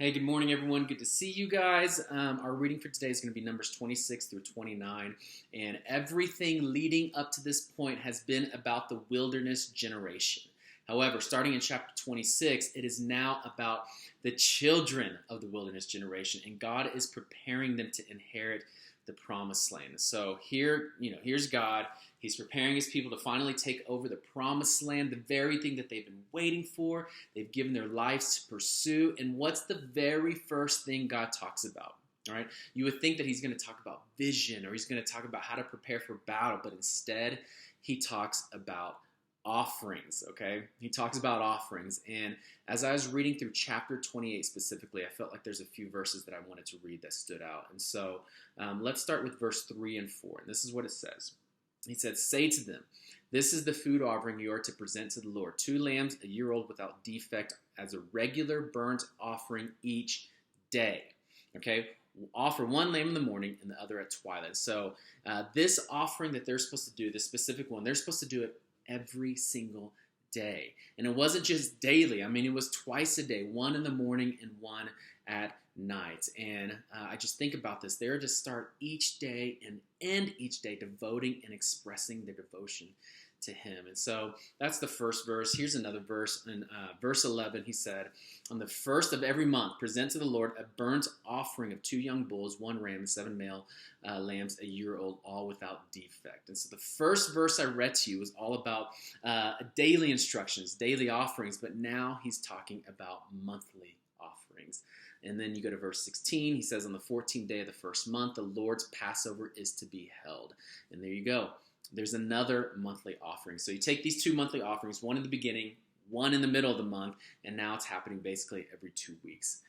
Hey, good morning, everyone. Good to see you guys. Our reading for today is going to be Numbers 26 through 29. And everything leading up to this point has been about the wilderness generation. However, starting in chapter 26, it is now about the children of the wilderness generation. And God is preparing them to inherit the promised land. So here's God. He's preparing his people to finally take over the promised land, the very thing that they've been waiting for. They've given their lives to pursue. And what's the very first thing God talks about? All right. You would think that he's going to talk about vision or he's going to talk about how to prepare for battle, but instead he talks about offerings. Okay. He talks about offerings. And as I was reading through chapter 28 specifically, I felt like there's a few verses that I wanted to read that stood out. And so let's start with verse 3 and 4. And this is what it says. He said, "Say to them, this is the food offering you are to present to the Lord. 2 lambs, a year old without defect, as a regular burnt offering each day." Okay, offer 1 lamb in the morning and the other at twilight. So this offering that they're supposed to do, this specific one, they're supposed to do it every single day. And it wasn't just daily. I mean, it was twice a day, 1 in the morning and 1 at night. And I just think about this. They're to start each day and end each day devoting and expressing their devotion to him. And so that's the first verse. Here's another verse. In verse 11, he said, "On the first of every month, present to the Lord a burnt offering of 2 young bulls, 1 ram, and 7 male lambs, a year old, all without defect." And so the first verse I read to you was all about daily instructions, daily offerings, but now he's talking about monthly offerings. And then you go to verse 16. He says, "On the 14th day of the first month, the Lord's Passover is to be held." And there you go. There's another monthly offering. So you take these 2 monthly offerings, 1 in the beginning, 1 in the middle of the month, and now it's happening basically every 2 weeks.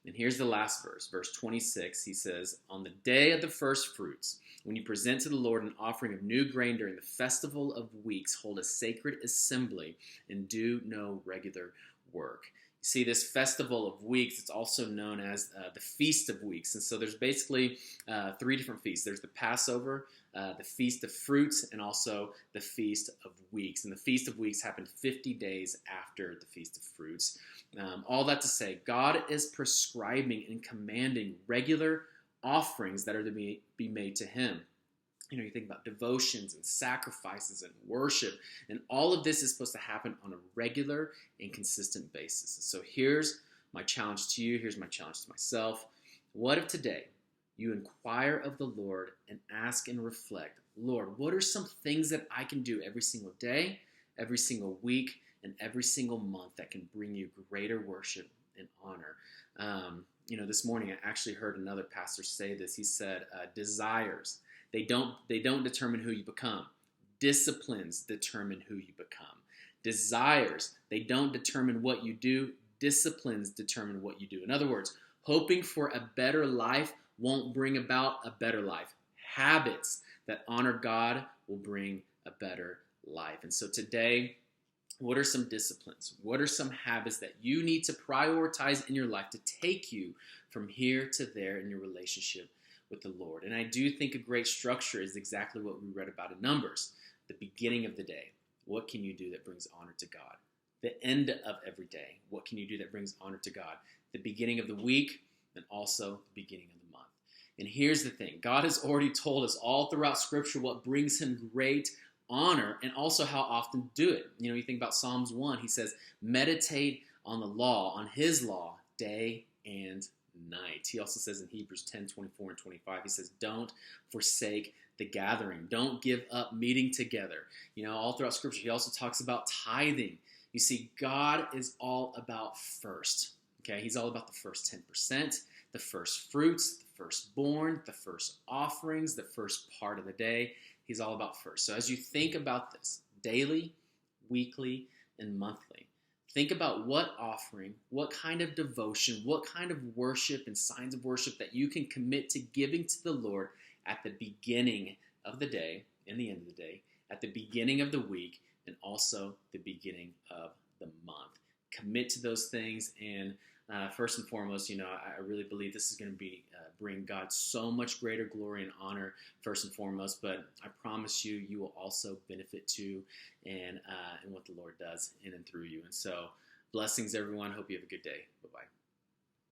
And here's the last verse, verse 26. He says, "On the day of the first fruits, when you present to the Lord an offering of new grain during the festival of weeks, hold a sacred assembly and do no regular work." You see, this festival of weeks, it's also known as the Feast of Weeks. And so there's basically 3 different feasts. There's the Passover, the Feast of Fruits, and also the Feast of Weeks. And the Feast of Weeks happened 50 days after the Feast of Fruits. All that to say, God is prescribing and commanding regular offerings that are to be made to him. You think about devotions and sacrifices and worship, and all of this is supposed to happen on a regular and consistent basis. So here's my challenge to you. Here's my challenge to myself. What if today you inquire of the Lord and ask and reflect, "Lord, what are some things that I can do every single day, every single week, and every single month that can bring you greater worship and honor?" This morning I actually heard another pastor say this. He said, desires, They don't determine who you become. Disciplines determine who you become. Desires, they don't determine what you do. Disciplines determine what you do. In other words, hoping for a better life won't bring about a better life. Habits that honor God will bring a better life. And so today, what are some disciplines? What are some habits that you need to prioritize in your life to take you from here to there in your relationship with the Lord? And I do think a great structure is exactly what we read about in Numbers. The beginning of the day, what can you do that brings honor to God? The end of every day, what can you do that brings honor to God? The beginning of the week, and also the beginning of the month. And here's the thing. God has already told us all throughout Scripture what brings him great honor and also how often to do it. You think about Psalms 1. He says, meditate on the law, on his law, day and night. He also says in Hebrews 10, 24 and 25, he says, don't forsake the gathering. Don't give up meeting together. All throughout Scripture, he also talks about tithing. You see, God is all about first. Okay, he's all about the first 10%, the first fruits, the firstborn, the first offerings, the first part of the day. He's all about first. So as you think about this daily, weekly, and monthly, think about what offering, what kind of devotion, what kind of worship and signs of worship that you can commit to giving to the Lord at the beginning of the day and the end of the day, at the beginning of the week, and also the beginning of the month. Commit to those things, and first and foremost, I really believe this is going to bring God so much greater glory and honor, first and foremost, but I promise you, you will also benefit too in what the Lord does in and through you. And so, blessings, everyone. Hope you have a good day. Bye-bye.